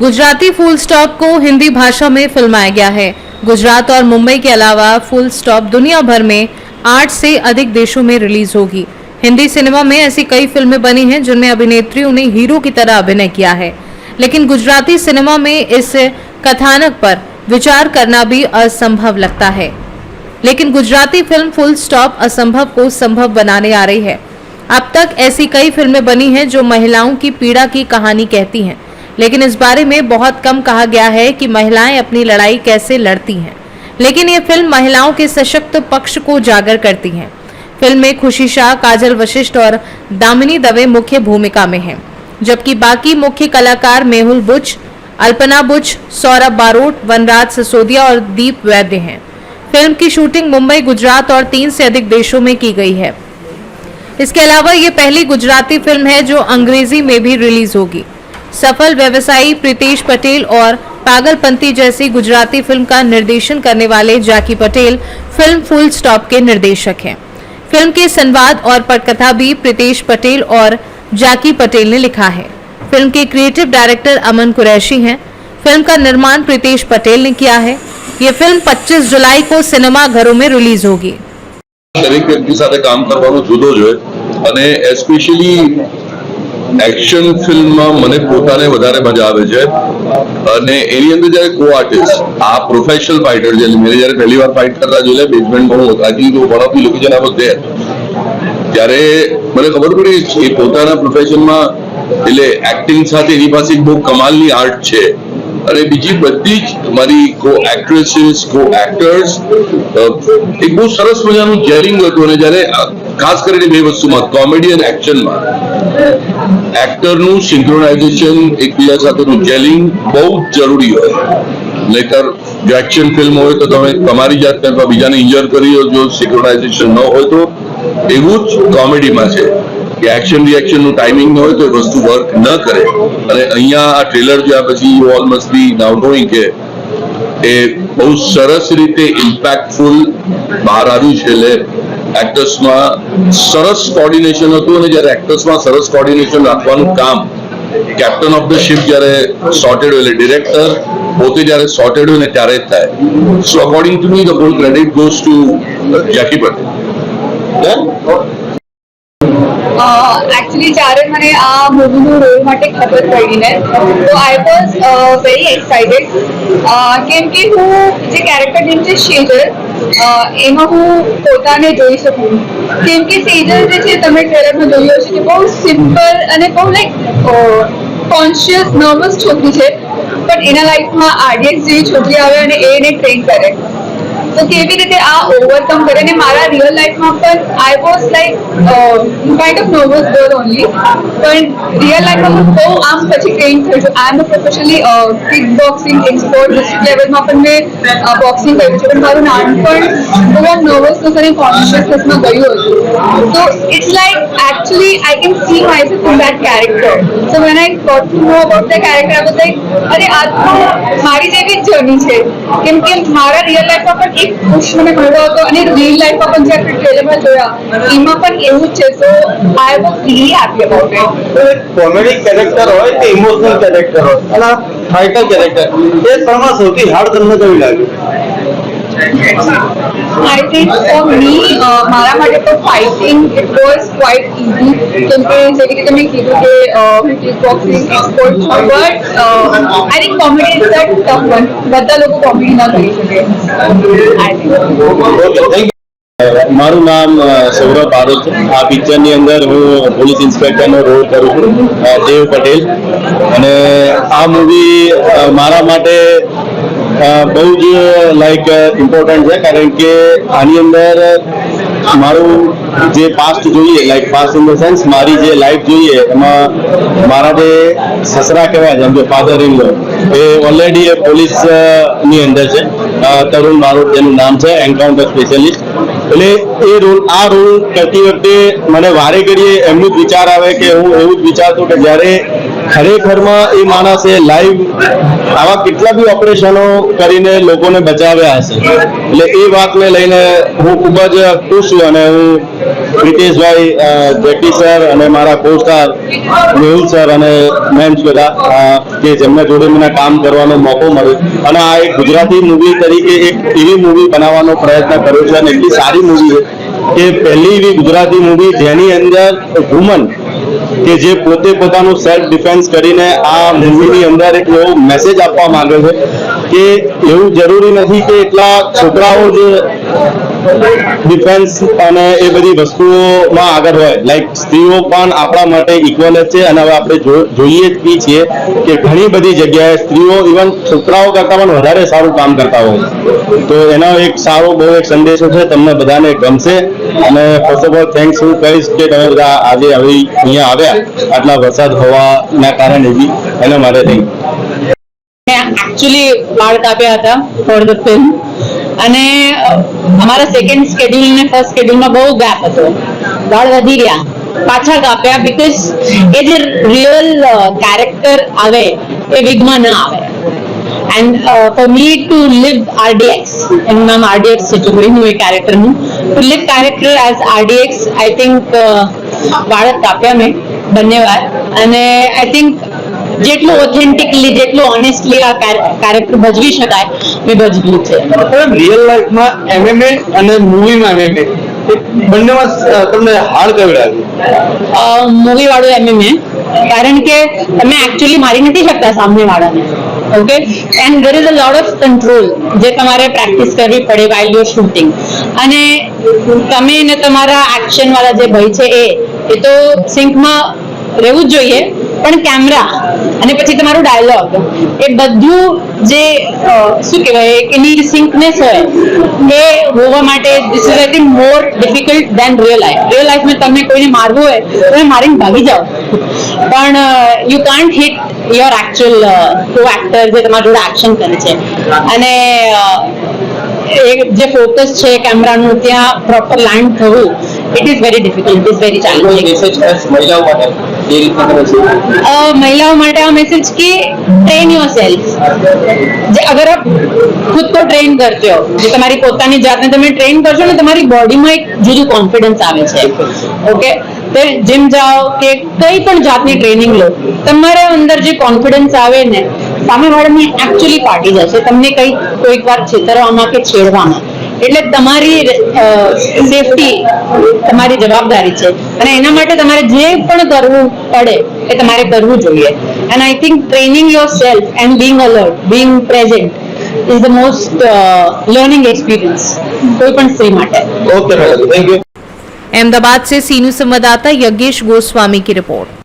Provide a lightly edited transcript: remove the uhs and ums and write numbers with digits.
Gujarati full stop को हिंदी भाषा में फिल्माया गया है। गुजरात और मुंबई के अलावा फुल स्टॉप दुनिया भर में 8 से अधिक देशों में रिलीज होगी। हिंदी सिनेमा में ऐसी कई फिल्में बनी हैं जिनमें अभिनेत्रियों ने हीरो की तरह अभिनय किया है, लेकिन गुजराती सिनेमा में इस कथानक पर विचार करना भी असंभव लगता है। लेकिन गुजराती फिल्म फुल स्टॉप असंभव को संभव बनाने आ रही है। अब तक ऐसी कई फिल्में बनी हैं जो महिलाओं की पीड़ा की कहानी कहती हैं, लेकिन इस बारे में बहुत कम कहा गया है कि महिलाएं अपनी लड़ाई कैसे लड़ती हैं। लेकिन ये फिल्म महिलाओं के सशक्त पक्ष को उजागर करती है। फिल्म में खुशी शाह, काजल वशिष्ठ और दामिनी दवे मुख्य भूमिका में हैं, जबकि बाकी मुख्य कलाकार मेहुल बुच, अल्पना बुच, सौरभ बारोट, वनराज सिसोदिया और दीप वैद्य हैं। फिल्म की शूटिंग मुंबई, गुजरात और 3 से अधिक देशों में की गई है। इसके अलावा ये पहली गुजराती फिल्म है जो अंग्रेजी में भी रिलीज होगी। सफल व्यवसायी प्रीतेश पटेल और पागलपंती जैसी गुजराती फिल्म का निर्देशन करने वाले जैकी पटेल फिल्म फुल स्टॉप के निर्देशक हैं। फिल्म के संवाद और पटकथा भी प्रीतेश पटेल और जैकी पटेल ने लिखा है। फिल्म के क्रिएटिव डायरेक्टर अमन कुरैशी हैं। फिल्म का निर्माण प्रीतेश पटेल ने किया है। ये फिल्म 25 जुलाई को सिनेमा घरों में रिलीज होगी। દરેક વ્યક્તિ સાથે કામ કરવાનો જુદો જ હોય અને એસ્પેશિયલી એક્શન ફિલ્મમાં મને પોતાને વધારે મજા આવે છે અને એની અંદર જ્યારે કો આર્ટિસ્ટ આ પ્રોફેશનલ ફાઇટર છે, મેં જ્યારે પહેલી વાર ફાઇટ કરતા જોયેલા બેઝમેન્ટમાં હું હતી તો one of the location I was there, ત્યારે મને ખબર પડી એ પોતાના પ્રોફેશનમાં એટલે એક્ટિંગ સાથે એની પાસે બહુ કમાલની આર્ટ છે અને બીજી બધી જ મારી કો એક્ટ્રેસીસ, કો એક્ટર્સ એક બહુ સરસ મજાનું જેરિંગ હતું અને જ્યારે ખાસ કરીને બે વસ્તુમાં કોમેડી અને એક્શનમાં એક્ટરનું સિંક્રોનાઇઝેશન, એકબીજા સાથેનું જેલિંગ બહુ જ જરૂરી હોય, નહીતર જો એક્શન ફિલ્મ હોય તો તમે તમારી જાતને અથવા બીજાને ઇન્જર કરી જો સિંક્રોનાઇઝેશન ન હોય તો એવું જ કોમેડીમાં છે કે એક્શન રિએક્શનનું ટાઈમિંગ ન હોય તો એ વસ્તુ વર્ક ન કરે અને અહીંયા આ ટ્રેલર જોયા પછી you all must be now knowing કે એ બહુ સરસ રીતે ઇમ્પેક્ટફુલ બહાર આવ્યું છે। એટલે એક્ટર્સમાં સરસ કોર્ડિનેશન હતું અને જ્યારે એક્ટર્સમાં સરસ કોર્ડિનેશન રાખવાનું કામ કેપ્ટન ઓફ ધ શિપ જ્યારે સોર્ટેડ હોય એટલે ડિરેક્ટર પોતે જ્યારે સોર્ટેડ હોય ને ત્યારે જ થાય। So according to me the whole credit goes to Jackie Patel. Actually જ્યારે મને આ મૂવીનું રોલ માટે ખબર પડી ને તો આઈ વોઝ વેરી એક્સાઇટેડ કેમ કે હું જે કેરેક્ટર નેમ છે સેજલ એમાં હું પોતાને જોઈ શકું કેમ કે સેજલ જે છે તમે ટ્રેલરમાં જોયું હશે કે બહુ સિમ્પલ અને બહુ લાઈક કોન્શિયસ નર્વસ છોકરી છે, પણ એના લાઈફમાં આરડીએક્સ જેવી છોકરી આવે અને એને ટ્રેન કરે તો કેવી રીતે આ ઓવરકમ કરે ને મારા રિયલ લાઈફમાં પણ I was like kind of nervous girl only, પણ રિયલ લાઈફમાં હું બહુ આમ પછી ટ્રેન થઈ છું। I am a professionally kick boxing expert, district લેવલમાં પણ મેં બોક્સિંગ કર્યું છે, પણ મારું નાનપણ બહુ આમ નર્વસનેસ અને કોન્શિયસનેસમાં ગયું હતું। તો it's like actually I can see myself in that character. So when I got to know about the character I was like અરે આ તો મારી જેવી જ જર્ની છે કેમ કે મારા રિયલ લાઈફમાં પણ એક પુશ મને મળ્યો હતો અને રિયલ લાઈફમાં પણ જે આપણે ટ્રેલરમાં જોયા એમાં પણ એવું જ છે। So I was really happy about it. Comedy character હોય કે ઇમોશનલ કેરેક્ટર હોય અને ફાઇટર કેરેક્ટર એ ત્રણમાં સૌથી હાર્ડ તમને કયું લાગ્યું? I think for me, મારા માટે તો fighting it was quite easy કેમ કે જેવી રીતે મેં કીધું કે હું કિક બોક્સિંગ એક્સપર્ટ છું, but I think comedy is that tough one. બધા લોકો કોમેડી ના કરી શકે I think. મારું નામ સૌરભ બારોટ છે। આ પિક્ચરની અંદર હું પોલીસ ઇન્સ્પેક્ટરનો રોલ કરું છું, દેવ પટેલ, અને આ મૂવી મારા માટે બહુ જ લાઈક ઇમ્પોર્ટન્ટ છે કારણ કે આની અંદર મારું જે પાસ્ટ જોઈએ, like past in the sense મારી જે લાઈફ જોઈએ એમાં મારા જે સસરા કહેવાય જેમ કે ફાધર ઇન લો એ ઓલરેડી એ પોલીસની અંદર છે, તરુણ બારોટ જેનું નામ છે, એન્કાઉન્ટર સ્પેશિયલિસ્ટ। એટલે એ રોલ આ રોલ કરતી વખતે મને વારે ઘડીએ એમનું જ વિચાર આવે કે હું એવું જ વિચારતો કે જ્યારે ખરેખરમાં એ માણસે લાઈવ આવા કેટલા બી ઓપરેશનો કરીને લોકોને બચાવ્યા હશે. એટલે એ વાતને લઈને હું ખૂબ જ ખુશ છું અને હું પ્રિતેશભાઈ, જેકી સર અને મારા કો સ્ટાર મેહુલ સર અને મેમ્સ બધા કે જેમના જોડે મને કામ કરવાનો મોકો મળ્યો અને આ એક ગુજરાતી મૂવી તરીકે એક એવી મૂવી બનાવવાનો પ્રયત્ન કર્યો છે અને એટલી સારી મૂવી છે કે પહેલી એવી ગુજરાતી મૂવી જેની અંદર વુમન કે જે પોતે પોતાનું સેલ્ફ ડિફેન્સ કરીને આ મૂવીની અંદર એક એવો મેસેજ આપવા માંગે છે કે એવું જરૂરી નથી કે એટલા છોકરાઓ જ ડિફેન્સ અને એ બધી વસ્તુઓમાં આગળ હોય. લાઈક સ્ત્રીઓ પણ આપણા માટે ઇક્વલ જ છે અને હવે આપણે જોઈએ જ બી છીએ કે ઘણી બધી જગ્યાએ સ્ત્રીઓ ઇવન છોકરાઓ કરતા પણ વધારે સારું કામ કરતા હોય. તો એનો એક સારો બહુ એક સંદેશો છે, તમને બધાને ગમશે. અને ફર્સ્ટ ઓફ ઓલ થેન્ક્સ હું કહીશ કે તમે બધા આજે અહીંયા આવ્યા આટલા વરસાદ હોવાના કારણે બી એના માટે થેન્ક એકચ્યુઅલી વાળ કાપ્યા હતા ફોર ધ ફિલ્મ અને અમારા સેકન્ડ શેડ્યુલ ને ફર્સ્ટ શેડ્યુલમાં બહુ ગેપ હતો, વાળ વધી ગયા, પાછા કાપ્યા બીકોઝ એ જે રિયલ કેરેક્ટર આવે એ વિગમાં ના આવે. And for me to live RDX, એનું નામ RDX છે છોકરીનું એ કેરેક્ટરનું, to live character as RDX, I think વાળ પ્રાપ્યા મેં બંને વાર અને આઈ થિંક જેટલું ઓથેન્ટિકલી જેટલું ઓનેસ્ટલી આ કેરેક્ટર ભજવી શકાય મેં ભજવ્યું છે. રિયલ લાઈફમાં MMA અને મૂવીમાં MMA બંનેમાં તમને હાર્ડ કયું લાગ્યું? મૂવી વાળું MMA, કારણ કે તમે એકચ્યુઅલી મારી નથી શકતા સામે વાળાને. Okay, and there is a lot of control જે તમારે પ્રેક્ટિસ કરવી પડે વાઇલ યુ શૂટિંગ. અને તમે ને તમારા એક્શન વાળા જે ભાઈ છે એ તો સિંકમાં રહેવું જ જોઈએ, પણ કેમેરા અને પછી તમારું ડાયલોગ એ બધું જે શું કહેવાય એની સિંકનેસ હોય એ હોવા માટે this is I think more difficult than real life. Real લાઈફમાં તમને કોઈને મારવું હોય તમે મારીને ભાગી જાઓ, પણ you can't hit your actual co actor જે તમારા જોડે એક્શન કરે છે. અને જે ફોકસ છે કેમેરાનું ત્યાં પ્રોપર લેન્ડ થવું it is very difficult, it is very challenging. महिलाओं માટે આ મેસેજ કે ટ્રેન યોરસેલ્ફ. જે અગર આપ ખુદ को ટ્રેન કરते हो, જે તમારી પોતાની જાતને તમે ટ્રેન કરશો ને તમારી બોડીમાં એક જુદું કોન્ફિડન્સ આવે છે. ઓકે, તો જીમ જાઓ કે કઈ પણ જાતની ટ્રેનિંગ લો, તમારા અંદર જે કોન્ફિડન્સ આવે ને સામેવાળાને એકચ્યુઅલી પાડી જશે તમને કોઈક વાર છેતરવામાં કે છેડવામાં. એટલે તમારી સેફટી તમારી જવાબદારી છે અને એના માટે તમારે જે પણ કરવું પડે એ તમારે કરવું જોઈએ. And I think training your self and Bing alert, Bing present is the most learning experience કોઈ પણ સ્ત્રી માટે. Okay madam, thank you. Ahmedabad से सीनू संवाददाता यज्ञेश गोस्वामी की रिपोर्ट.